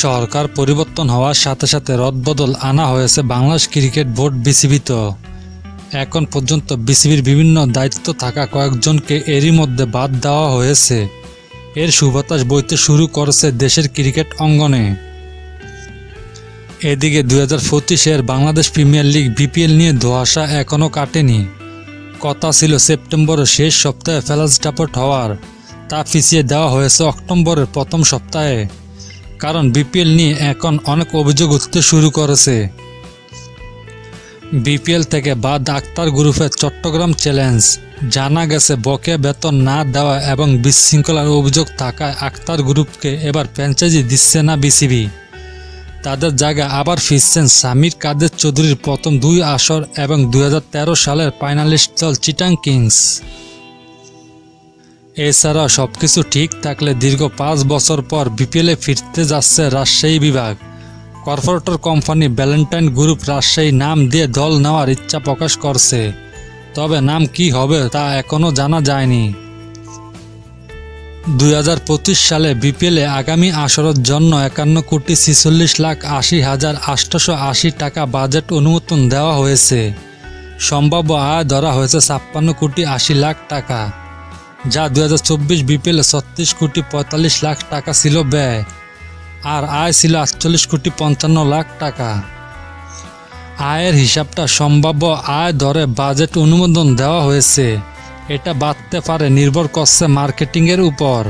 সরকার পরিবর্তন হওয়ার সাথে সাথে রদবদল আনা হয়েছে বাংলাদেশ ক্রিকেট বোর্ড বিসিবিতে। এখন পর্যন্ত বিসিবির বিভিন্ন দায়িত্ব থাকা কয়েকজনকে এরই মধ্যে বাদ দেওয়া হয়েছে। এর সুবাতাস বইতে শুরু করেছে দেশের ক্রিকেট অঙ্গনে। এদিকে 2025-এর বাংলাদেশ প্রিমিয়ার লিগ বিপিএল নিয়ে ধোঁয়াশা এখনও কাটেনি। কথা ছিল সেপ্টেম্বরের শেষ সপ্তাহে ফেলাস্টাপট হওয়ার, তা পিছিয়ে দেওয়া হয়েছে অক্টোবরের প্রথম সপ্তাহে। কারণ বিপিএল নিয়ে এখন অনেক অভিযোগ উঠতে শুরু করেছে। বিপিএল থেকে বাদ আক্তার গ্রুপের চট্টগ্রাম চ্যালেঞ্জ। জানা গেছে বকেয়া বেতন না দেওয়া এবং বিশৃঙ্খলার অভিযোগ থাকায় আক্তার গ্রুপকে এবার ফ্র্যাঞ্চাইজি দিচ্ছে না বিসিবি। তাদের জায়গায় আবার ফিরছেন সামির কাদের চৌধুরীর প্রথম 2 আসর এবং 2013 সালের ফাইনালিস্ট দল চিটাং কিংস। এছাড়াও সবকিছু ঠিক থাকলে দীর্ঘ 5 বছর পর বিপিএলে ফিরতে যাচ্ছে রাজশাহী বিভাগ। Corporator company Valentine group Rajshahi নাম দিয়ে দল নেওয়ার ইচ্ছা প্রকাশ করছে, তবে নাম কি হবে তা এখনও জানা যায়নি। 2025 সালে বিপিএলে আগামী আসরের জন্য 51,46,80,880 টাকা বাজেট অনুমোদন দেওয়া হয়েছে। সম্ভাব্য আয় ধরা হয়েছে 56,80,00,000 টাকা, যা 2024 বিপিএলে 36,45,00,000 টাকা ছিল ব্যয়, আর আয় ছিল 48,55,00,000 টাকা। আয়ের হিসাবটা সম্ভাব্য আয় ধরে বাজেট অনুমোদন দেওয়া হয়েছে। এটা বাড়তে পারে, নির্ভর করছে মার্কেটিংয়ের উপর।